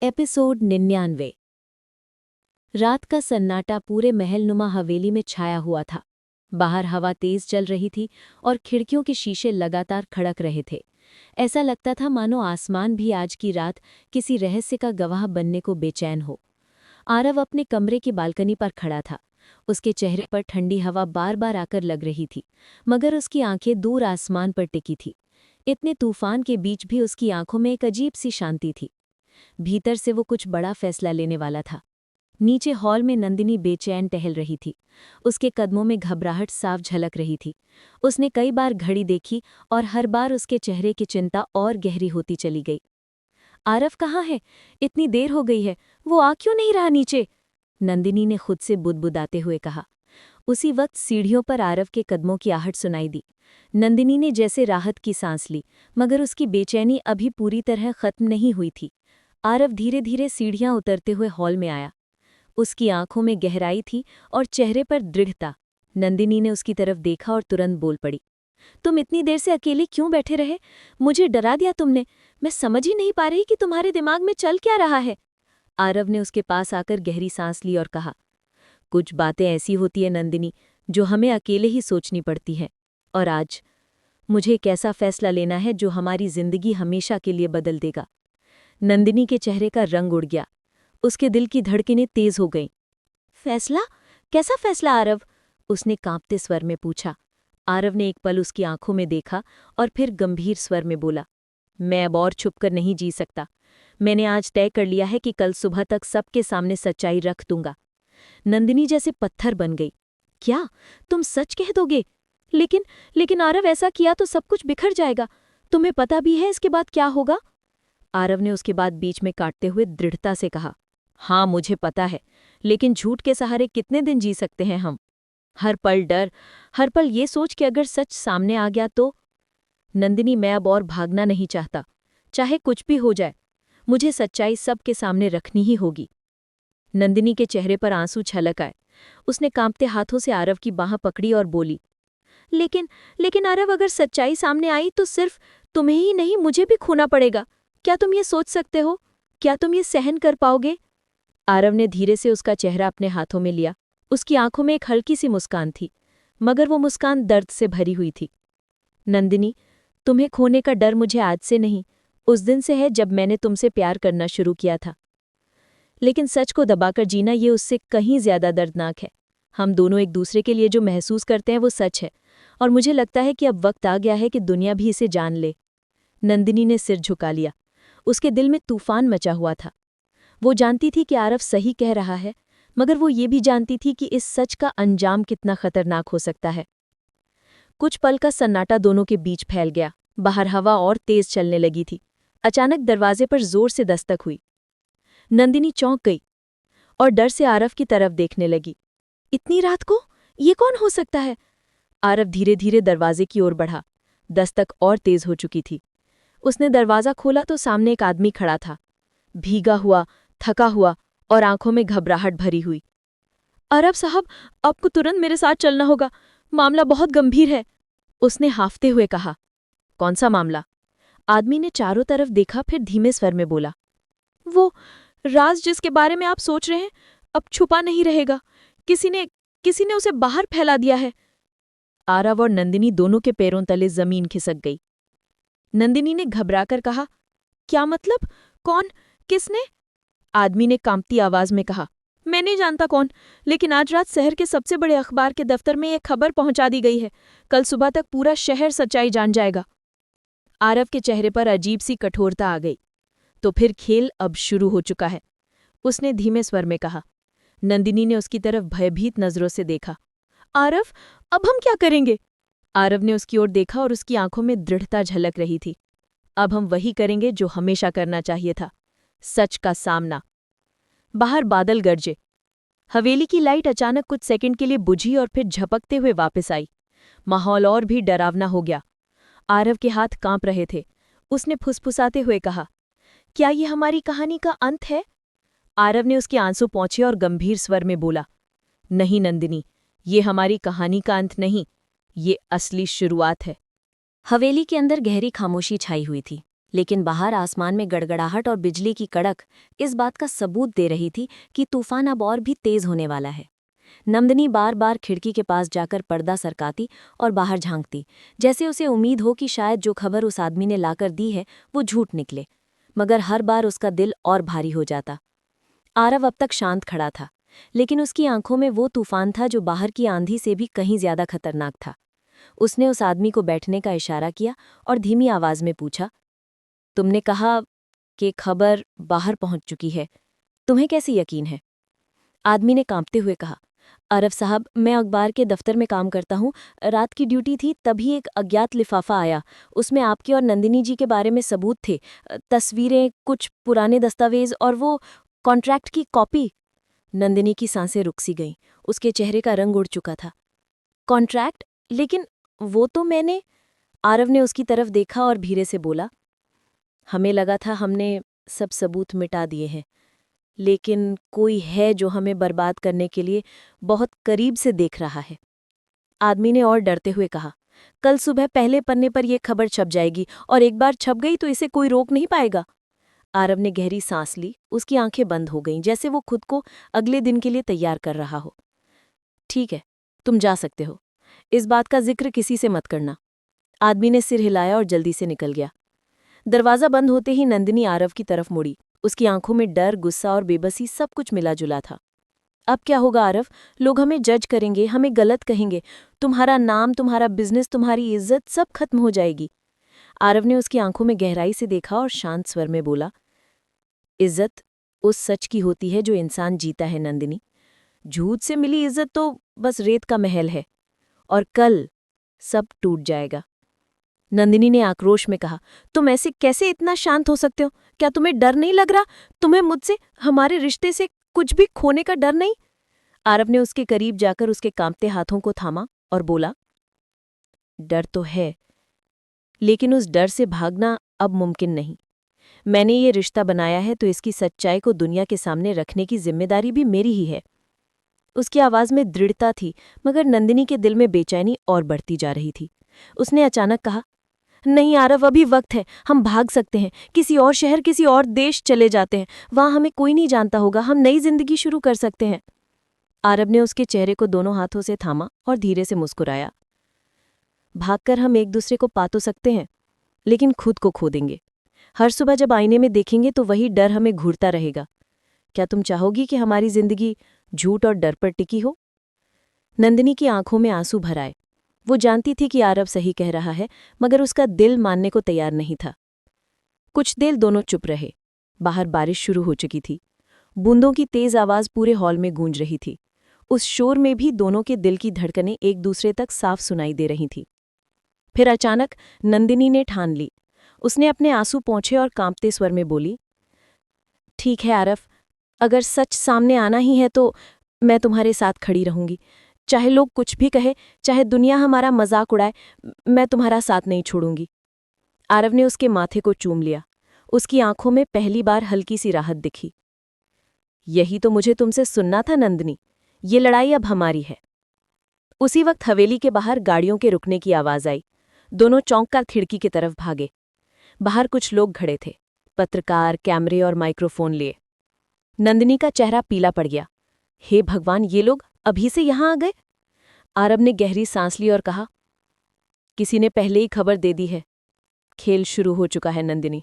Episode 99। रात का सन्नाटा पूरे महलनुमा हवेली में छाया हुआ था। बाहर हवा तेज चल रही थी और खिड़कियों के शीशे लगातार खड़क रहे थे। ऐसा लगता था मानो आसमान भी आज की रात किसी रहस्य का गवाह बनने को बेचैन हो। आरव अपने कमरे की बालकनी पर खड़ा था। उसके चेहरे पर ठंडी हवा बार बार आकर लग रही थी, मगर उसकी आंखें दूर आसमान पर टिकी थी। इतने तूफान के बीच भी उसकी आंखों में एक अजीब सी शांति थी। भीतर से वो कुछ बड़ा फैसला लेने वाला था। नीचे हॉल में नंदिनी बेचैन टहल रही थी। उसके कदमों में घबराहट साफ झलक रही थी। उसने कई बार घड़ी देखी और हर बार उसके चेहरे की चिंता और गहरी होती चली गई। आरव कहाँ है? इतनी देर हो गई है, वो आ क्यों नहीं रहा नीचे? नंदिनी ने खुद से बुदबुदाते हुए कहा। उसी वक्त सीढ़ियों पर आरव के कदमों की आहट सुनाई दी। नंदिनी ने जैसे राहत की सांस ली, मगर उसकी बेचैनी अभी पूरी तरह खत्म नहीं हुई थी। आरव धीरे धीरे सीढ़ियां उतरते हुए हॉल में आया। उसकी आंखों में गहराई थी और चेहरे पर दृढ़ता। नंदिनी ने उसकी तरफ देखा और तुरंत बोल पड़ी। तुम इतनी देर से अकेले क्यों बैठे रहे? मुझे डरा दिया तुमने। मैं समझ ही नहीं पा रही कि तुम्हारे दिमाग में चल क्या रहा है। आरव ने उसके पास आकर गहरी सांस ली और कहा, कुछ बातें ऐसी होती है नंदिनी, जो हमें अकेले ही सोचनी पड़ती हैं। और आज मुझे एक ऐसा फैसला लेना है जो हमारी जिंदगी हमेशा के लिए बदल देगा। नंदिनी के चेहरे का रंग उड़ गया। उसके दिल की धड़कनें तेज हो गईं। फैसला? कैसा फैसला आरव? उसने कांपते स्वर में पूछा। आरव ने एक पल उसकी आंखों में देखा और फिर गंभीर स्वर में बोला, मैं अब और छुपकर नहीं जी सकता। मैंने आज तय कर लिया है कि कल सुबह तक सबके सामने सच्चाई रख दूंगा। नंदिनी जैसे पत्थर बन गई। क्या तुम सच कह दोगे? लेकिन आरव, ऐसा किया तो सब कुछ बिखर जाएगा। तुम्हें पता भी है इसके बाद क्या होगा? आरव ने उसके बाद बीच में काटते हुए दृढ़ता से कहा, हाँ मुझे पता है, लेकिन झूठ के सहारे कितने दिन जी सकते हैं हम? हर पल डर, हर पल ये सोच कि अगर सच सामने आ गया तो। नंदिनी, मैं अब और भागना नहीं चाहता। चाहे कुछ भी हो जाए, मुझे सच्चाई सबके सामने रखनी ही होगी। नंदिनी के चेहरे पर आंसू छलक आए। उसने कांपते हाथों से आरव की बांह पकड़ी और बोली, लेकिन आरव, अगर सच्चाई सामने आई तो सिर्फ तुम्हें ही नहीं, मुझे भी खोना पड़ेगा। क्या तुम ये सोच सकते हो? क्या तुम ये सहन कर पाओगे? आरव ने धीरे से उसका चेहरा अपने हाथों में लिया। उसकी आंखों में एक हल्की सी मुस्कान थी, मगर वो मुस्कान दर्द से भरी हुई थी। नंदिनी, तुम्हें खोने का डर मुझे आज से नहीं, उस दिन से है जब मैंने तुमसे प्यार करना शुरू किया था। लेकिन सच को दबाकर जीना, ये उससे कहीं ज्यादा दर्दनाक है। हम दोनों एक दूसरे के लिए जो महसूस करते हैं वो सच है, और मुझे लगता है कि अब वक्त आ गया है कि दुनिया भी इसे जान ले। नंदिनी ने सिर झुका लिया। उसके दिल में तूफान मचा हुआ था। वो जानती थी कि आरव सही कह रहा है, मगर वो ये भी जानती थी कि इस सच का अंजाम कितना खतरनाक हो सकता है। कुछ पल का सन्नाटा दोनों के बीच फैल गया। बाहर हवा और तेज चलने लगी थी। अचानक दरवाजे पर जोर से दस्तक हुई। नंदिनी चौंक गई और डर से आरव की तरफ देखने लगी। इतनी रात को ये कौन हो सकता है? आरव धीरे धीरे दरवाजे की ओर बढ़ा। दस्तक और तेज हो चुकी थी। उसने दरवाजा खोला तो सामने एक आदमी खड़ा था, भीगा हुआ, थका हुआ और आंखों में घबराहट भरी हुई। अरब साहब, आपको तुरंत मेरे साथ चलना होगा। मामला बहुत गंभीर है, उसने हाफते हुए कहा। कौन सा मामला? आदमी ने चारों तरफ देखा, फिर धीमे स्वर में बोला, वो राज जिसके बारे में आप सोच रहे हैं, अब छुपा नहीं रहेगा। किसी ने उसे बाहर फैला दिया है। आरव और नंदिनी दोनों के पैरों तले जमीन खिसक गई। नंदिनी ने घबराकर कहा, क्या मतलब? कौन? किसने? आदमी ने कांपती आवाज में कहा, मैं नहीं जानता कौन, लेकिन आज रात शहर के सबसे बड़े अखबार के दफ्तर में एक खबर पहुंचा दी गई है। कल सुबह तक पूरा शहर सच्चाई जान जाएगा। आरव के चेहरे पर अजीब सी कठोरता आ गई। तो फिर खेल अब शुरू हो चुका है, उसने धीमे स्वर में कहा। नंदिनी ने उसकी तरफ भयभीत नजरों से देखा। आरव, अब हम क्या करेंगे? आरव ने उसकी ओर देखा और उसकी आंखों में दृढ़ता झलक रही थी। अब हम वही करेंगे जो हमेशा करना चाहिए था, सच का सामना। बाहर बादल गरजे। हवेली की लाइट अचानक कुछ सेकंड के लिए बुझी और फिर झपकते हुए वापस आई। माहौल और भी डरावना हो गया। आरव के हाथ कांप रहे थे। उसने फुसफुसाते हुए कहा, क्या ये हमारी कहानी का अंत है? आरव ने उसके आंसू पोंछे और गंभीर स्वर में बोला, नहीं नंदिनी, ये हमारी कहानी का अंत नहीं, ये असली शुरुआत है। हवेली के अंदर गहरी खामोशी छाई हुई थी। लेकिन बाहर आसमान में गड़गड़ाहट और बिजली की कड़क इस बात का सबूत दे रही थी कि तूफान अब और भी तेज होने वाला है। नंदिनी बार बार खिड़की के पास जाकर पर्दा सरकाती और बाहर झांकती, जैसे उसे उम्मीद हो कि शायद जो खबर उस आदमी ने लाकर दी है वो झूठ निकले। मगर हर बार उसका दिल और भारी हो जाता। आरव अब तक शांत खड़ा था, लेकिन उसकी आंखों में वो तूफान था जो बाहर की आंधी से भी कहीं ज्यादा खतरनाक था। उसने उस आदमी को बैठने का इशारा किया और धीमी आवाज में पूछा, तुमने कहा कि खबर बाहर पहुंच चुकी है, तुम्हें कैसे यकीन है? आदमी ने कांपते हुए कहा, अरव साहब, मैं अखबार के दफ्तर में काम करता हूँ। रात की ड्यूटी थी, तभी एक अज्ञात लिफाफा आया। उसमें आपके और नंदिनी जी के बारे में सबूत थे, तस्वीरें, कुछ पुराने दस्तावेज और वो कॉन्ट्रैक्ट की कॉपी। नंदिनी की सांसें रुक सी गईं, उसके चेहरे का रंग उड़ चुका था। कॉन्ट्रैक्ट? लेकिन वो तो मैंने। आरव ने उसकी तरफ देखा और धीरे से बोला, हमें लगा था हमने सब सबूत मिटा दिए हैं, लेकिन कोई है जो हमें बर्बाद करने के लिए बहुत करीब से देख रहा है। आदमी ने और डरते हुए कहा, कल सुबह पहले पन्ने पर यह खबर छप जाएगी और एक बार छप गई तो इसे कोई रोक नहीं पाएगा। आरव ने गहरी सांस ली, उसकी आंखें बंद हो गईं, जैसे वो खुद को अगले दिन के लिए तैयार कर रहा हो। ठीक है, तुम जा सकते हो। इस बात का जिक्र किसी से मत करना। आदमी ने सिर हिलाया और जल्दी से निकल गया। दरवाजा बंद होते ही नंदिनी आरव की तरफ मुड़ी। उसकी आंखों में डर, गुस्सा और बेबसी सब कुछ मिला जुला था। अब क्या होगा आरव? लोग हमें जज करेंगे, हमें गलत कहेंगे। तुम्हारा नाम, तुम्हारा बिजनेस, तुम्हारी इज्जत सब खत्म हो जाएगी। आरव ने उसकी आंखों में गहराई से देखा और शांत स्वर में बोला, इज्जत उस सच की होती है जो इंसान जीता है नंदिनी। झूठ से मिली इज्जत तो बस रेत का महल है, और कल सब टूट जाएगा। नंदिनी ने आक्रोश में कहा, तुम ऐसे कैसे इतना शांत हो सकते हो? क्या तुम्हें डर नहीं लग रहा? तुम्हें मुझसे, हमारे रिश्ते से कुछ भी खोने का डर नहीं? आरव ने उसके करीब जाकर उसके कांपते हाथों को थामा और बोला, डर तो है, लेकिन उस डर से भागना अब मुमकिन नहीं। मैंने ये रिश्ता बनाया है तो इसकी सच्चाई को दुनिया के सामने रखने की जिम्मेदारी भी मेरी ही है। उसकी आवाज में दृढ़ता थी, मगर नंदिनी के दिल में बेचैनी और बढ़ती जा रही थी। उसने अचानक कहा, नहीं आरव, अभी वक्त है, हम भाग सकते हैं। किसी और शहर, किसी और देश चले जाते हैं। वहां हमें कोई नहीं जानता होगा, हम नई जिंदगी शुरू कर सकते हैं। आरव ने उसके चेहरे को दोनों हाथों से थामा और धीरे से मुस्कुराया। भागकर हम एक दूसरे को पा तो सकते हैं, लेकिन खुद को खो देंगे। हर सुबह जब आईने में देखेंगे तो वही डर हमें घूरता रहेगा। क्या तुम चाहोगी कि हमारी जिंदगी झूठ और डर पर टिकी हो? नंदिनी की आंखों में आंसू भर आए। वो जानती थी कि आरव सही कह रहा है, मगर उसका दिल मानने को तैयार नहीं था। कुछ देर दोनों चुप रहे। बाहर बारिश शुरू हो चुकी थी। बूंदों की तेज आवाज पूरे हॉल में गूंज रही थी। उस शोर में भी दोनों के दिल की धड़कनें एक दूसरे तक साफ सुनाई दे रही थीं। फिर अचानक नंदिनी ने ठान ली। उसने अपने आंसू पोंछे और कांपते स्वर में बोली, ठीक है आरव, अगर सच सामने आना ही है तो मैं तुम्हारे साथ खड़ी रहूंगी। चाहे लोग कुछ भी कहे, चाहे दुनिया हमारा मजाक उड़ाए, मैं तुम्हारा साथ नहीं छोड़ूंगी। आरव ने उसके माथे को चूम लिया। उसकी आंखों में पहली बार हल्की सी राहत दिखी। यही तो मुझे तुमसे सुनना था नंदिनी, ये लड़ाई अब हमारी है। उसी वक्त हवेली के बाहर गाड़ियों के रुकने की आवाज आई। दोनों चौंक कर खिड़की की तरफ भागे। बाहर कुछ लोग खड़े थे, पत्रकार, कैमरे और माइक्रोफोन लिए। नंदिनी का चेहरा पीला पड़ गया। हे भगवान, ये लोग अभी से यहां आ गए? आरव ने गहरी सांस ली और कहा, किसी ने पहले ही खबर दे दी है। खेल शुरू हो चुका है नंदिनी।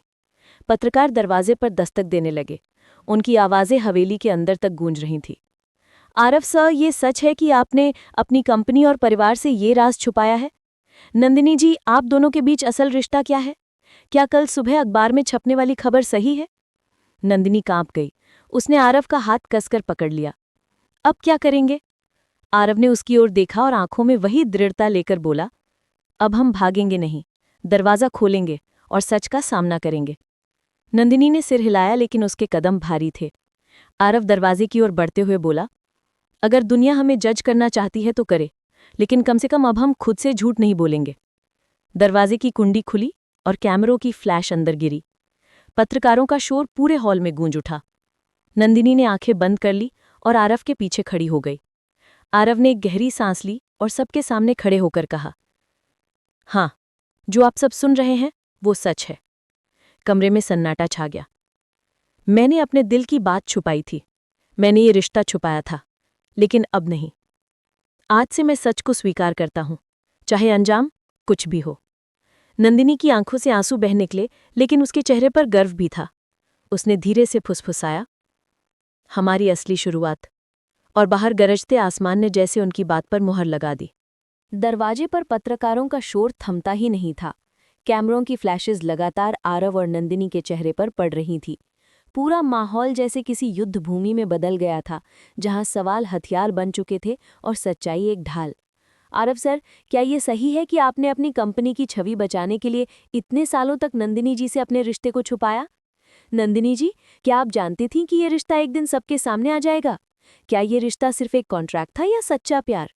पत्रकार दरवाजे पर दस्तक देने लगे। उनकी आवाजें हवेली के अंदर तक गूंज रही थीं। आरव सर, ये सच है कि आपने अपनी कंपनी और परिवार से ये राज छुपाया है? नंदिनी जी, आप दोनों के बीच असल रिश्ता क्या है? क्या कल सुबह अखबार में छपने वाली खबर सही है? नंदिनी कांप गई। उसने आरव का हाथ कसकर पकड़ लिया। अब क्या करेंगे? आरव ने उसकी ओर देखा और आंखों में वही दृढ़ता लेकर बोला, अब हम भागेंगे नहीं, दरवाजा खोलेंगे और सच का सामना करेंगे। नंदिनी ने सिर हिलाया, लेकिन उसके कदम भारी थे। आरव दरवाजे की ओर बढ़ते हुए बोला, अगर दुनिया हमें जज करना चाहती है तो करे, लेकिन कम से कम अब हम खुद से झूठ नहीं बोलेंगे। दरवाजे की कुंडी खुली और कैमरों की फ्लैश अंदर गिरी। पत्रकारों का शोर पूरे हॉल में गूंज उठा। नंदिनी ने आंखें बंद कर ली और आरव के पीछे खड़ी हो गई। आरव ने एक गहरी सांस ली और सबके सामने खड़े होकर कहा, हाँ, जो आप सब सुन रहे हैं वो सच है। कमरे में सन्नाटा छा गया। मैंने अपने दिल की बात छुपाई थी। मैंने ये रिश्ता छुपाया था, लेकिन अब नहीं। आज से मैं सच को स्वीकार करता हूं, चाहे अंजाम कुछ भी हो। नंदिनी की आंखों से आंसू बह निकले, लेकिन उसके चेहरे पर गर्व भी था। उसने धीरे से फुसफुसाया, हमारी असली शुरुआत। और बाहर गरजते आसमान ने जैसे उनकी बात पर मुहर लगा दी। दरवाजे पर पत्रकारों का शोर थमता ही नहीं था। कैमरों की फ्लैशेस लगातार आरव और नंदिनी के चेहरे पर पड़ रही थी। पूरा माहौल जैसे किसी युद्ध भूमि में बदल गया था, जहां सवाल हथियार बन चुके थे और सच्चाई एक ढाल। आरव सर, क्या ये सही है कि आपने अपनी कंपनी की छवि बचाने के लिए इतने सालों तक नंदिनी जी से अपने रिश्ते को छुपाया? नंदिनी जी, क्या आप जानती थीं कि ये रिश्ता एक दिन सबके सामने आ जाएगा? क्या ये रिश्ता सिर्फ एक कॉन्ट्रैक्ट था या सच्चा प्यार?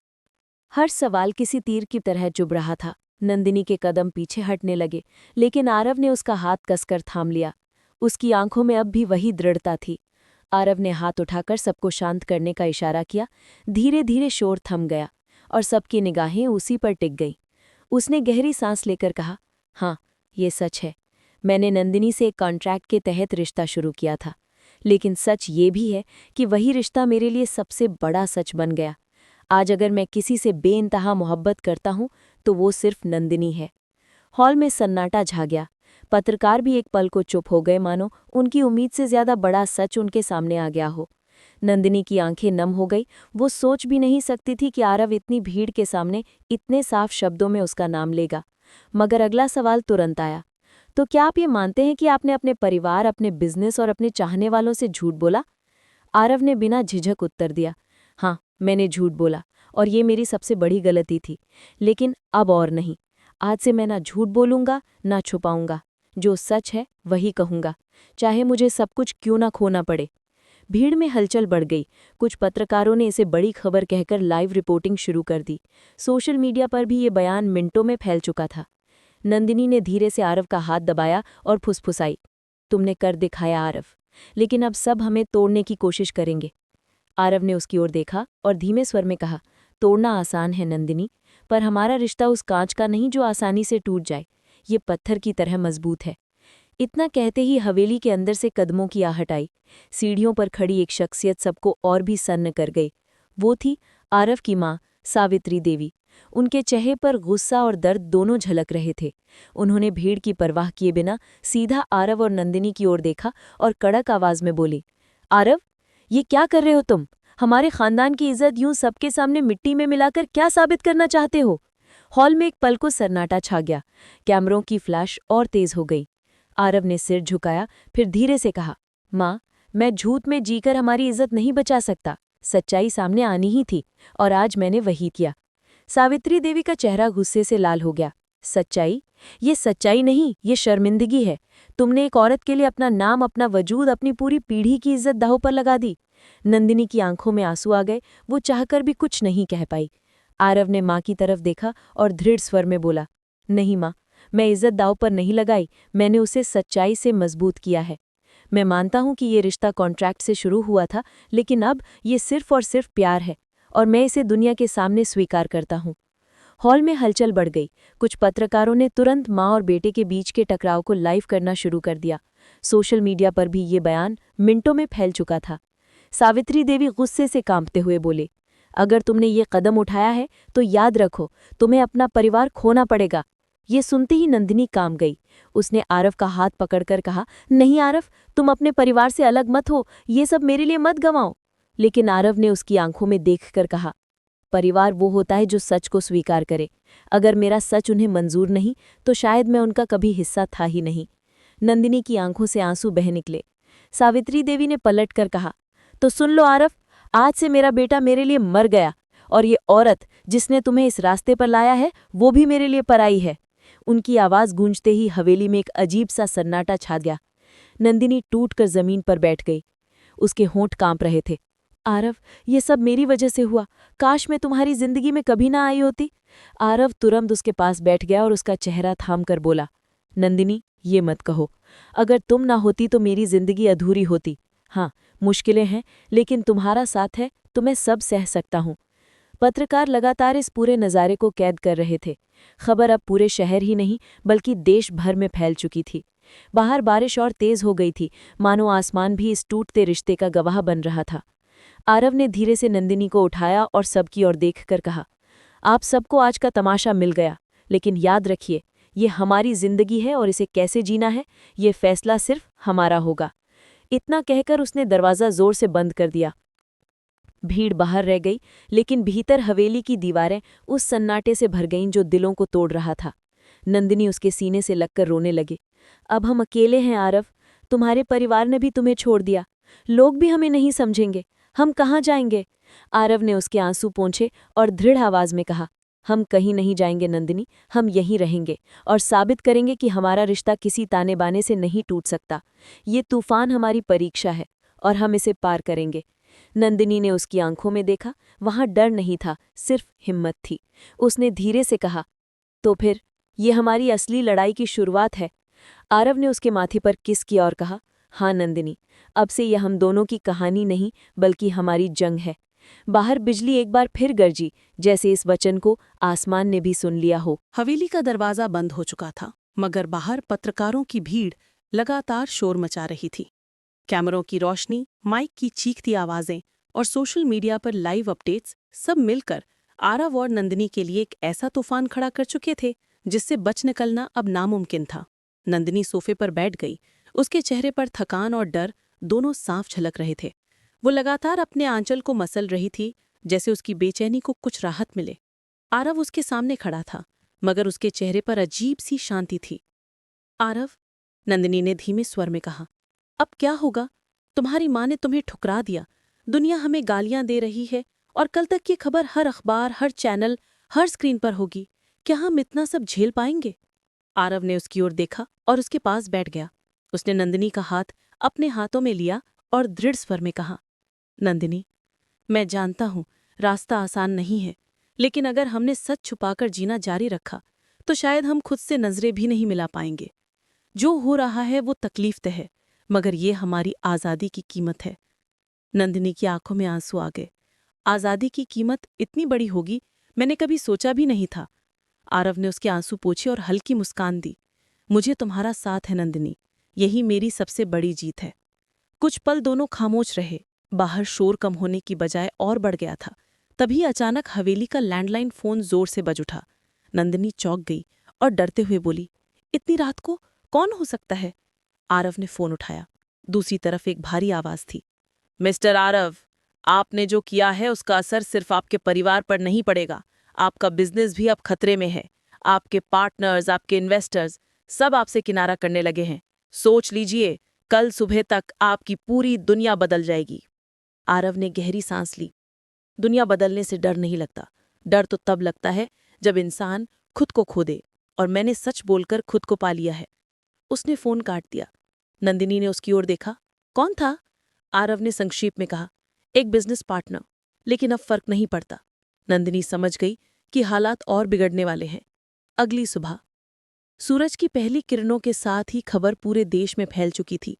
हर सवाल किसी तीर की तरह चुभ रहा था। नंदिनी के कदम पीछे हटने लगे, लेकिन आरव ने उसका हाथ कसकर थाम लिया। उसकी आंखों में अब भी वही दृढ़ता थी। आरव ने हाथ उठाकर सबको शांत करने का इशारा किया। धीरे धीरे शोर थम गया और सबकी निगाहें उसी पर टिक गईं। उसने गहरी सांस लेकर कहा, हाँ, ये सच है। मैंने नंदिनी से एक कॉन्ट्रैक्ट के तहत रिश्ता शुरू किया था, लेकिन सच ये भी है कि वही रिश्ता मेरे लिए सबसे बड़ा सच बन गया। आज अगर मैं किसी से बेइंतहा मोहब्बत करता हूं, तो वो सिर्फ नंदिनी है। हॉल में सन्नाटा छा गया। पत्रकार भी एक पल को चुप हो गए, मानो उनकी उम्मीद से ज्यादा बड़ा सच उनके सामने आ गया हो। नंदिनी की आंखें नम हो गई। वो सोच भी नहीं सकती थी कि आरव इतनी भीड़ के सामने इतने साफ शब्दों में उसका नाम लेगा। मगर अगला सवाल तुरंत आया, तो क्या आप ये मानते हैं कि आपने अपने परिवार, अपने बिजनेस और अपने चाहने वालों से झूठ बोला? आरव ने बिना झिझक उत्तर दिया, हाँ, मैंने झूठ बोला और ये मेरी सबसे बड़ी गलती थी। लेकिन अब और नहीं। आज से मैं ना झूठ बोलूंगा, ना छुपाऊंगा। जो सच है वही कहूंगा, चाहे मुझे सब कुछ क्यों ना खोना पड़े। भीड़ में हलचल बढ़ गई। कुछ पत्रकारों ने इसे बड़ी खबर कहकर लाइव रिपोर्टिंग शुरू कर दी। सोशल मीडिया पर भी ये बयान मिनटों में फैल चुका था। नंदिनी ने धीरे से आरव का हाथ दबाया और फुसफुसाई, तुमने कर दिखाया आरव, लेकिन अब सब हमें तोड़ने की कोशिश करेंगे। आरव ने उसकी ओर देखा और धीमे स्वर में कहा, तोड़ना आसान है नंदिनी, पर हमारा रिश्ता उस कांच का नहीं जो आसानी से टूट जाए। ये पत्थर की तरह मजबूत है। इतना कहते ही हवेली के अंदर से कदमों की आहट आई। सीढ़ियों पर खड़ी एक शख्सियत सबको और भी सन्न कर गई। वो थी आरव की माँ, सावित्री देवी। उनके चेहरे पर गुस्सा और दर्द दोनों झलक रहे थे। उन्होंने भीड़ की परवाह किए बिना सीधा आरव और नंदिनी की ओर देखा और कड़क आवाज में बोली, आरव, ये क्या कर रहे हो तुम? हमारे खानदान की इज्जत यूं सबके सामने मिट्टी में मिलाकर क्या साबित करना चाहते हो? हॉल में एक पल को सन्नाटा छा गया। कैमरों की फ्लैश और तेज हो गई। आरव ने सिर झुकाया, फिर धीरे से कहा, माँ, मैं झूठ में जीकर हमारी इज्जत नहीं बचा सकता। सच्चाई सामने आनी ही थी और आज मैंने वही किया। सावित्री देवी का चेहरा गुस्से से लाल हो गया। सच्चाई? ये सच्चाई नहीं, ये शर्मिंदगी है। तुमने एक औरत के लिए अपना नाम, अपना वजूद, अपनी पूरी पीढ़ी की इज्जत दांव पर लगा दी। नंदिनी की आंखों में आंसू आ गए। वो चाहकर भी कुछ नहीं कह पाई। आरव ने माँ की तरफ देखा और दृढ़ स्वर में बोला, नहीं माँ, मैं इज्जत दांव पर नहीं लगाई, मैंने उसे सच्चाई से मजबूत किया है। मैं मानता हूं कि ये रिश्ता कॉन्ट्रैक्ट से शुरू हुआ था, लेकिन अब ये सिर्फ और सिर्फ प्यार है और मैं इसे दुनिया के सामने स्वीकार करता हूं। हॉल में हलचल बढ़ गई। कुछ पत्रकारों ने तुरंत माँ और बेटे के बीच के टकराव को लाइव करना शुरू कर दिया। सोशल मीडिया पर भी ये बयान मिनटों में फैल चुका था। सावित्री देवी गुस्से से कांपते हुए बोले, अगर तुमने ये कदम उठाया है तो याद रखो, तुम्हें अपना परिवार खोना पड़ेगा। ये सुनते ही नंदिनी काम गई। उसने आरव का हाथ पकड़कर कहा, नहीं आरव, तुम अपने परिवार से अलग मत हो, ये सब मेरे लिए मत गंवाओ। लेकिन आरव ने उसकी आंखों में देखकर कहा, परिवार वो होता है जो सच को स्वीकार करे। अगर मेरा सच उन्हें मंजूर नहीं तो शायद मैं उनका कभी हिस्सा था ही नहीं। नंदिनी की आंखों से आंसू बह निकले। सावित्री देवी ने पलट कर कहा, तो सुन लो आरव, आज से मेरा बेटा मेरे लिए मर गया और ये औरत जिसने तुम्हें इस रास्ते पर लाया है वो भी मेरे लिए पराई है। उनकी आवाज गूंजते ही हवेली में एक अजीब सा सन्नाटा छा गया। नंदिनी टूटकर जमीन पर बैठ गई। उसके होंठ कांप रहे थे। आरव, ये सब मेरी वजह से हुआ। काश मैं तुम्हारी जिंदगी में कभी ना आई होती। आरव तुरंत उसके पास बैठ गया और उसका चेहरा थाम कर बोला, नंदिनी, ये मत कहो। अगर तुम ना होती तो मेरी जिंदगी अधूरी होती। हाँ, मुश्किलें हैं, लेकिन तुम्हारा साथ है तो मैं सब सह सकता हूँ। पत्रकार लगातार इस पूरे नज़ारे को कैद कर रहे थे। खबर अब पूरे शहर ही नहीं बल्कि देश भर में फैल चुकी थी। बाहर बारिश और तेज हो गई थी, मानो आसमान भी इस टूटते रिश्ते का गवाह बन रहा था। आरव ने धीरे से नंदिनी को उठाया और सबकी ओर देखकर कहा, आप सबको आज का तमाशा मिल गया, लेकिन याद रखिए, ये हमारी जिंदगी है और इसे कैसे जीना है, ये फैसला सिर्फ हमारा होगा। इतना कहकर उसने दरवाज़ा जोर से बंद कर दिया। भीड़ बाहर रह गई, लेकिन भीतर हवेली की दीवारें उस सन्नाटे से भर गईं जो दिलों को तोड़ रहा था। नंदिनी उसके सीने से लगकर रोने लगी। अब हम अकेले हैं आरव, तुम्हारे परिवार ने भी तुम्हें छोड़ दिया, लोग भी हमें नहीं समझेंगे, हम कहाँ जाएंगे? आरव ने उसके आंसू पोंछे और दृढ़ आवाज में कहा, हम कहीं नहीं जाएंगे नंदिनी, हम यहीं रहेंगे और साबित करेंगे कि हमारा रिश्ता किसी ताने बाने से नहीं टूट सकता। ये तूफान हमारी परीक्षा है और हम इसे पार करेंगे। नंदिनी ने उसकी आंखों में देखा, वहां डर नहीं था, सिर्फ हिम्मत थी। उसने धीरे से कहा, तो फिर ये हमारी असली लड़ाई की शुरुआत है। आरव ने उसके माथे पर किस किया और कहा, हाँ नंदिनी, अब से यह हम दोनों की कहानी नहीं बल्कि हमारी जंग है। बाहर बिजली एक बार फिर गरजी, जैसे इस वचन को आसमान ने भी सुन लिया हो। हवेली का दरवाजा बंद हो चुका था, मगर बाहर पत्रकारों की भीड़ लगातार शोर मचा रही थी। कैमरों की रोशनी, माइक की चीखती आवाजें और सोशल मीडिया पर लाइव अपडेट्स सब मिलकर आरव और नंदिनी के लिए एक ऐसा तूफान खड़ा कर चुके थे जिससे बच निकलना अब नामुमकिन था। नंदिनी सोफे पर बैठ गई, उसके चेहरे पर थकान और डर दोनों साफ झलक रहे थे। वो लगातार अपने आंचल को मसल रही थी, जैसे उसकी बेचैनी को कुछ राहत मिले। आरव उसके सामने खड़ा था, मगर उसके चेहरे पर अजीब सी शांति थी। आरव, नंदिनी ने धीमे स्वर में कहा, अब क्या होगा? तुम्हारी माँ ने तुम्हें ठुकरा दिया, दुनिया हमें गालियां दे रही है और कल तक ये खबर हर अखबार, हर चैनल, हर स्क्रीन पर होगी। क्या हम इतना सब झेल पाएंगे? आरव ने उसकी ओर देखा और उसके पास बैठ गया। उसने नंदिनी का हाथ अपने हाथों में लिया और दृढ़ स्वर में कहा, नंदिनी, मैं जानता हूं रास्ता आसान नहीं है, लेकिन अगर हमने सच छुपाकर जीना जारी रखा तो शायद हम खुद से नजरें भी नहीं मिला पाएंगे। जो हो रहा है वो तकलीफ है, मगर ये हमारी आज़ादी की कीमत है। नंदिनी की आंखों में आंसू आ गए। आज़ादी की कीमत इतनी बड़ी होगी, मैंने कभी सोचा भी नहीं था। आरव ने उसके आंसू पोंछे और हल्की मुस्कान दी। मुझे तुम्हारा साथ है नंदिनी, यही मेरी सबसे बड़ी जीत है। कुछ पल दोनों खामोश रहे। बाहर शोर कम होने की बजाय और बढ़ गया था। तभी अचानक हवेली का लैंडलाइन फोन जोर से बज उठा। नंदिनी चौंक गई और डरते हुए बोली, इतनी रात को कौन हो सकता है? आरव ने फोन उठाया। दूसरी तरफ एक भारी आवाज थी, मिस्टर आरव, आपने जो किया है उसका असर सिर्फ आपके परिवार पर नहीं पड़ेगा, आपका बिजनेस भी अब खतरे में है। आपके पार्टनर्स, आपके इन्वेस्टर्स सब आपसे किनारा करने लगे हैं। सोच लीजिए, कल सुबह तक आपकी पूरी दुनिया बदल जाएगी। आरव ने गहरी सांस ली। दुनिया बदलने से डर नहीं लगता, डर तो तब लगता है जब इंसान खुद को खो दे, और मैंने सच बोलकर खुद को पा लिया है। उसने फोन काट दिया। नंदिनी ने उसकी ओर देखा। कौन था? आरव ने संक्षेप में कहा, एक बिजनेस पार्टनर, लेकिन अब फर्क नहीं पड़ता। नंदिनी समझ गई कि हालात और बिगड़ने वाले हैं। अगली सुबह सूरज की पहली किरणों के साथ ही खबर पूरे देश में फैल चुकी थी।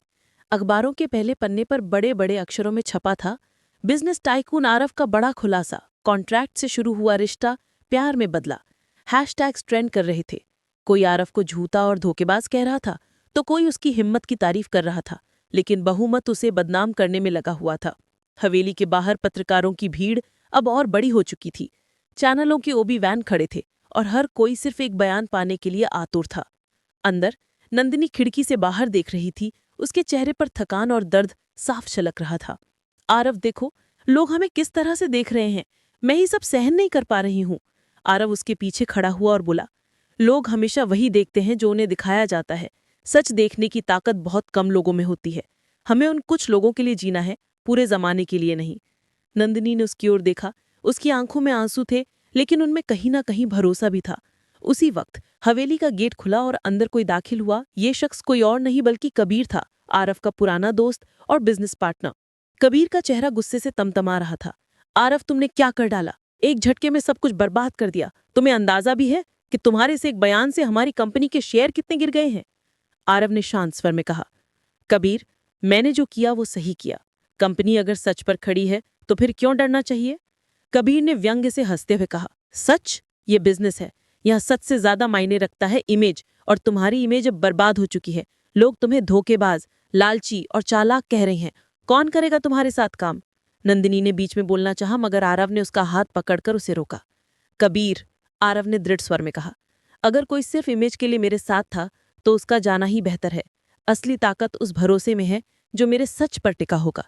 अखबारों के पहले पन्ने पर बड़े बड़े अक्षरों में छपा था, बिजनेस टाइकून आरव का बड़ा खुलासा, कॉन्ट्रैक्ट से शुरू हुआ रिश्ता प्यार में बदला। हैशटैग्स ट्रेंड कर रहे थे। कोई आरव को झूठा और धोखेबाज कह रहा था, तो कोई उसकी हिम्मत की तारीफ कर रहा था, लेकिन बहुमत उसे बदनाम करने में लगा हुआ था। हवेली के बाहर पत्रकारों की भीड़ अब और बड़ी हो चुकी थी। चैनलों के ओबी वैन खड़े थे और हर कोई सिर्फ एक बयान पाने के लिए आतुर था। अंदर नंदिनी खिड़की से बाहर देख रही थी। उसके चेहरे पर थकान और दर्द साफ झलक रहा था। आरव, देखो, लोग हमें किस तरह से देख रहे हैं, मैं ही सब सहन नहीं कर पा रही हूँ। आरव उसके पीछे खड़ा हुआ और बोला, लोग हमेशा वही देखते हैं जो उन्हें दिखाया जाता है। सच देखने की ताकत बहुत कम लोगों में होती है। हमें उन कुछ लोगों के लिए जीना है, पूरे जमाने के लिए नहीं। नंदिनी ने उसकी ओर देखा। उसकी आंखों में आंसू थे, लेकिन उनमें कहीं ना कहीं भरोसा भी था। उसी वक्त हवेली का गेट खुला और अंदर कोई दाखिल हुआ। ये शख्स कोई और नहीं बल्कि कबीर था, आरव का पुराना दोस्त और बिजनेस पार्टनर। कबीर का चेहरा गुस्से से तमतमा रहा था। आरव, तुमने क्या कर डाला? एक झटके में सब कुछ बर्बाद कर दिया। तुम्हें अंदाजा भी है कि तुम्हारे से एक बयान से हमारी कंपनी के शेयर कितने गिर गए हैं? आरव ने शांत स्वर में कहा, कबीर, मैंने जो किया वो सही किया। कंपनी अगर सच पर खड़ी है तो फिर क्यों डरना चाहिए? कबीर ने व्यंग्य से हंसते हुए कहा, सच? ये बिजनेस है, यहाँ सच से ज्यादा मायने रखता है इमेज, और तुम्हारी इमेज अब बर्बाद हो चुकी है। लोग तुम्हें धोखेबाज, लालची और चालाक कह रहे हैं। कौन करेगा तुम्हारे साथ काम? नंदिनी ने बीच में बोलना चाहा, मगर आरव ने उसका हाथ पकड़कर उसे रोका। कबीर, आरव ने दृढ़ स्वर में कहा, अगर कोई सिर्फ इमेज के लिए मेरे साथ था तो उसका जाना ही बेहतर है। असली ताकत उस भरोसे में है जो मेरे सच पर टिका होगा।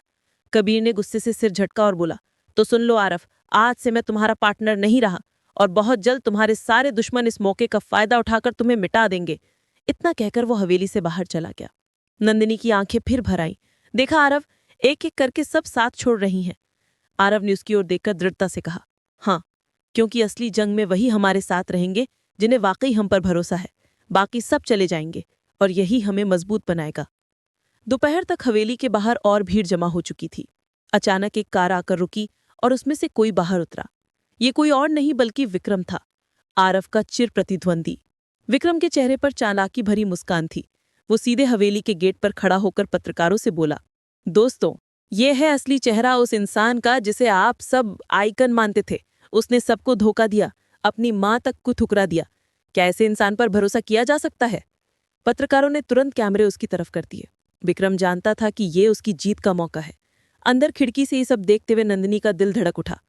कबीर ने गुस्से से सिर झटका और बोला, तो सुन लो आरव, आज से मैं तुम्हारा पार्टनर नहीं रहा और बहुत जल्द तुम्हारे सारे दुश्मन इस मौके का फायदा उठाकर तुम्हें मिटा देंगे। इतना कहकर वो हवेली से बाहर चला गया। नंदिनी की आंखें फिर भर आईं। देखा आरव, एक एक करके सब साथ छोड़ रही हैं। आरव ने उसकी ओर देखकर दृढ़ता से कहा, हाँ, क्योंकि असली जंग में वही हमारे साथ रहेंगे जिन्हें वाकई हम पर भरोसा है। बाकी सब चले जाएंगे और यही हमें मजबूत बनाएगा। दोपहर तक हवेली के बाहर और भीड़ जमा हो चुकी थी। अचानक एक कार आकर रुकी और उसमें से कोई बाहर उतरा। ये कोई और नहीं बल्कि विक्रम था, आरव का चिर प्रतिद्वंदी। विक्रम के चेहरे पर चालाकी भरी मुस्कान थी। वो सीधे हवेली के गेट पर खड़ा होकर पत्रकारों से बोला, दोस्तों, ये है असली चेहरा उस इंसान का जिसे आप सब आइकन मानते थे। उसने सबको धोखा दिया, अपनी माँ तक को ठुकरा दिया। क्या ऐसे इंसान पर भरोसा किया जा सकता है? पत्रकारों ने तुरंत कैमरे उसकी तरफ कर दिए। विक्रम जानता था कि ये उसकी जीत का मौका है। अंदर खिड़की से ये सब देखते हुए नंदिनी का दिल धड़क उठा।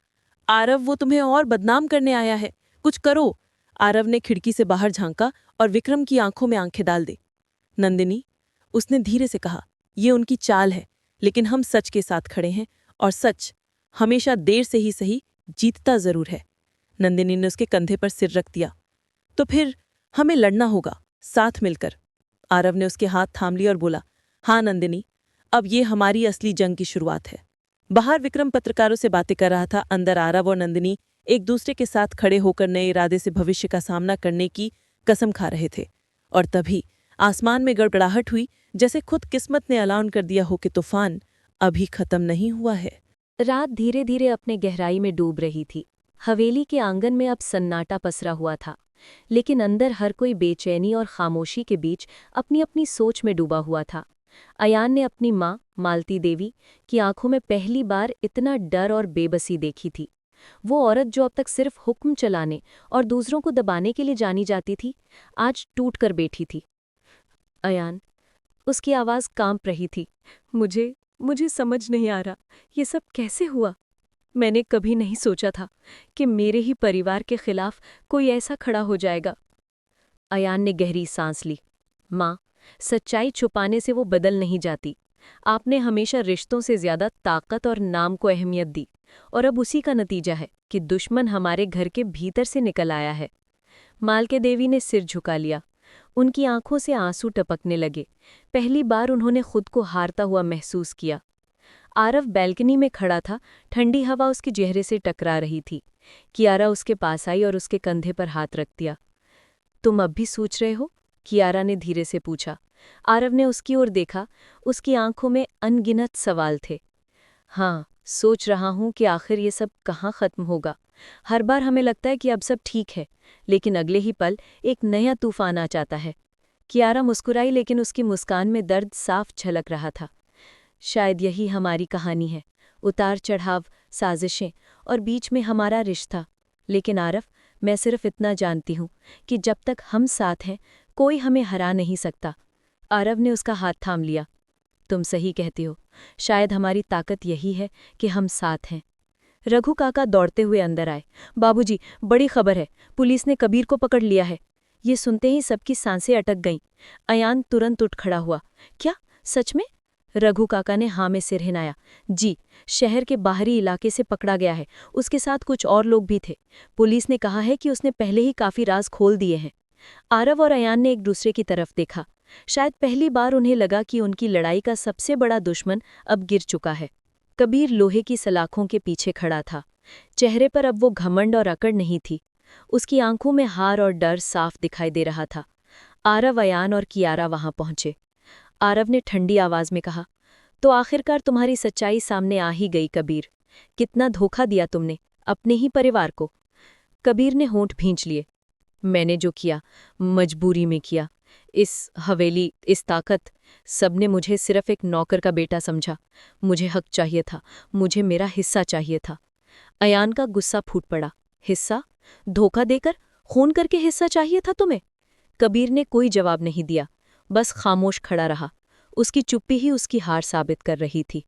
आरव, वो तुम्हें और बदनाम करने आया है, कुछ करो। आरव ने खिड़की से बाहर झांका और विक्रम की आंखों में आंखें डाल दी। नंदिनी, उसने धीरे से कहा, ये उनकी चाल है, लेकिन हम सच के साथ खड़े हैं और सच हमेशा देर से ही सही जीतता जरूर है। नंदिनी ने उसके कंधे पर सिर रख दिया। तो फिर हमें लड़ना होगा, साथ मिलकर। आरव ने उसके हाथ थाम लिया और बोला, हाँ नंदिनी, अब ये हमारी असली जंग की शुरुआत है। बाहर विक्रम पत्रकारों से बातें कर रहा था। अंदर आरव और नंदिनी एक दूसरे के साथ खड़े होकर नए इरादे से भविष्य का सामना करने की कसम खा रहे थे। और तभी आसमान में गड़गड़ाहट हुई, जैसे खुद किस्मत ने ऐलान कर दिया हो कि तूफान अभी खत्म नहीं हुआ है। रात धीरे धीरे अपने गहराई में डूब रही थी। हवेली के आंगन में अब सन्नाटा पसरा हुआ था, लेकिन अंदर हर कोई बेचैनी और खामोशी के बीच अपनी अपनी सोच में डूबा हुआ था। अयान ने अपनी माँ मालती देवी की आंखों में पहली बार इतना डर और बेबसी देखी थी। वो औरत जो अब तक सिर्फ हुक्म चलाने और दूसरों को दबाने के लिए जानी जाती थी, आज टूट कर बैठी थी। अयान, उसकी आवाज़ कांप रही थी। मुझे समझ नहीं आ रहा, ये सब कैसे हुआ? मैंने कभी नहीं सोचा था कि मेरे ही परिवार के खिलाफ कोई ऐसा खड़ा हो जाएगा। अयान ने गहरी सांस ली। माँ, सच्चाई छुपाने से वो बदल नहीं जाती। आपने हमेशा रिश्तों से ज्यादा ताकत और नाम को अहमियत दी, और अब उसी का नतीजा है कि दुश्मन हमारे घर के भीतर से निकल आया है। मालके देवी ने सिर झुका लिया। उनकी आंखों से आंसू टपकने लगे। पहली बार उन्होंने खुद को हारता हुआ महसूस किया। आरव बैल्कनी में खड़ा था। ठंडी हवा उसके चेहरे से टकरा रही थी। कियारा उसके पास आई और उसके कंधे पर हाथ रख दिया। तुम अब भी सोच रहे हो? कियारा ने धीरे से पूछा। आरव ने उसकी ओर देखा। उसकी आंखों में अनगिनत सवाल थे। हाँ, सोच रहा हूं कि आखिर ये सब कहाँ खत्म होगा। हर बार हमें लगता है कि अब सब ठीक है, लेकिन अगले ही पल एक नया तूफान आ जाता है। कियारा मुस्कुराई, लेकिन उसकी मुस्कान में दर्द साफ झलक रहा था। शायद यही हमारी कहानी है, उतार चढ़ाव, साजिशें और बीच में हमारा रिश्ता। लेकिन आरव, मैं सिर्फ इतना जानती हूँ कि जब तक हम साथ हैं, कोई हमें हरा नहीं सकता। आरव ने उसका हाथ थाम लिया। तुम सही कहती हो, शायद हमारी ताकत यही है कि हम साथ हैं। रघु काका दौड़ते हुए अंदर आए। बाबूजी, बड़ी खबर है, पुलिस ने कबीर को पकड़ लिया है। ये सुनते ही सबकी सांसें अटक गईं। अयान तुरंत उठ खड़ा हुआ। क्या, सच में? रघु काका ने हाँ में सिर हिलाया। जी, शहर के बाहरी इलाके से पकड़ा गया है। उसके साथ कुछ और लोग भी थे। पुलिस ने कहा है कि उसने पहले ही काफी राज खोल दिए हैं। आरव और अयान ने एक दूसरे की तरफ देखा। शायद पहली बार उन्हें लगा कि उनकी लड़ाई का सबसे बड़ा दुश्मन अब गिर चुका है। कबीर लोहे की सलाखों के पीछे खड़ा था। चेहरे पर अब वो घमंड और अकड़ नहीं थी। उसकी आंखों में हार और डर साफ दिखाई दे रहा था। आरव, अयान और कियारा वहां पहुंचे। आरव ने ठंडी आवाज में कहा, तो आखिरकार तुम्हारी सच्चाई सामने आ ही गई कबीर। कितना धोखा दिया तुमने अपने ही परिवार को। कबीर ने होंठ भींच लिए। मैंने जो किया, मजबूरी में किया। इस हवेली, इस ताकत, सबने मुझे सिर्फ एक नौकर का बेटा समझा। मुझे हक चाहिए था, मुझे मेरा हिस्सा चाहिए था। अयान का गुस्सा फूट पड़ा। हिस्सा? धोखा देकर, खून करके हिस्सा चाहिए था तुम्हें? कबीर ने कोई जवाब नहीं दिया। बस खामोश खड़ा रहा। उसकी चुप्पी ही उसकी हार साबित कर रही थी।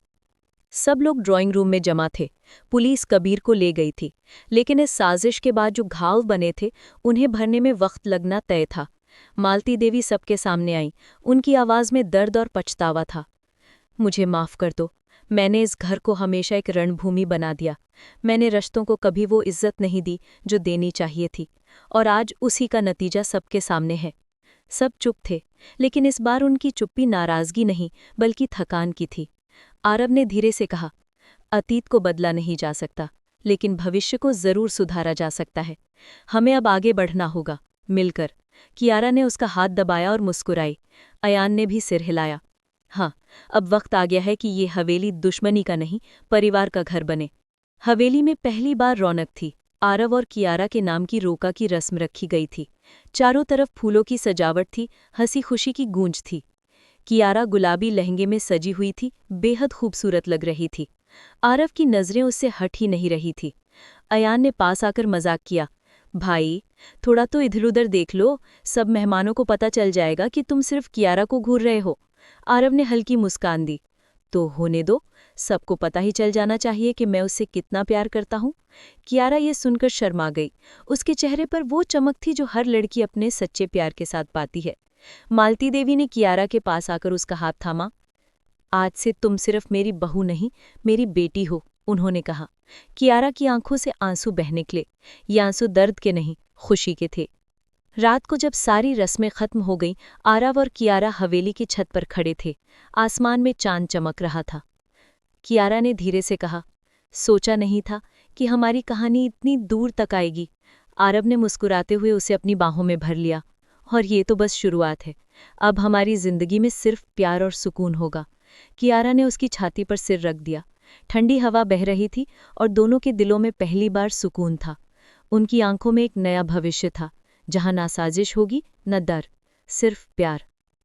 सब लोग ड्राइंग रूम में जमा थे। पुलिस कबीर को ले गई थी, लेकिन इस साजिश के बाद जो घाव बने थे उन्हें भरने में वक्त लगना तय था। मालती देवी सबके सामने आई। उनकी आवाज़ में दर्द और पछतावा था। मुझे माफ़ कर दो। मैंने इस घर को हमेशा एक रणभूमि बना दिया। मैंने रिश्तों को कभी वो इज्जत नहीं दी जो देनी चाहिए थी, और आज उसी का नतीजा सबके सामने है। सब चुप थे, लेकिन इस बार उनकी चुप्पी नाराज़गी नहीं बल्कि थकान की थी। आरव ने धीरे से कहा, अतीत को बदला नहीं जा सकता, लेकिन भविष्य को जरूर सुधारा जा सकता है। हमें अब आगे बढ़ना होगा, मिलकर। कियारा ने उसका हाथ दबाया और मुस्कुराई। अयान ने भी सिर हिलाया। हाँ, अब वक्त आ गया है कि ये हवेली दुश्मनी का नहीं, परिवार का घर बने। हवेली में पहली बार रौनक थी। आरव और कियारा के नाम की रोका की रस्म रखी गई थी। चारों तरफ फूलों की सजावट थी, हंसी खुशी की गूंज थी। कियारा गुलाबी लहंगे में सजी हुई थी, बेहद खूबसूरत लग रही थी। आरव की नज़रें उससे हट ही नहीं रही थी। अयान ने पास आकर मजाक किया, भाई, थोड़ा तो इधर-उधर देख लो, सब मेहमानों को पता चल जाएगा कि तुम सिर्फ कियारा को घूर रहे हो। आरव ने हल्की मुस्कान दी, तो होने दो, सबको पता ही चल जाना चाहिए कि मैं उससे कितना प्यार करता हूँ। कियारा ये सुनकर शर्मा गई। उसके चेहरे पर वो चमक थी जो हर लड़की अपने सच्चे प्यार के साथ पाती है। मालती देवी ने कियारा के पास आकर उसका हाथ थामा। आज से तुम सिर्फ मेरी बहू नहीं, मेरी बेटी हो, उन्होंने कहा। कियारा की आंखों से आंसू बह निकले। ये आंसू दर्द के नहीं, खुशी के थे। रात को जब सारी रस्में खत्म हो गईं, आरव और कियारा हवेली की छत पर खड़े थे। आसमान में चांद चमक रहा था। कियारा ने धीरे से कहा, सोचा नहीं था कि हमारी कहानी इतनी दूर तक आएगी। आरव ने मुस्कुराते हुए उसे अपनी बाहों में भर लिया। और ये तो बस शुरुआत है। अब हमारी जिंदगी में सिर्फ प्यार और सुकून होगा। कियारा ने उसकी छाती पर सिर रख दिया। ठंडी हवा बह रही थी और दोनों के दिलों में पहली बार सुकून था। उनकी आंखों में एक नया भविष्य था, जहां ना साजिश होगी, न डर, सिर्फ प्यार।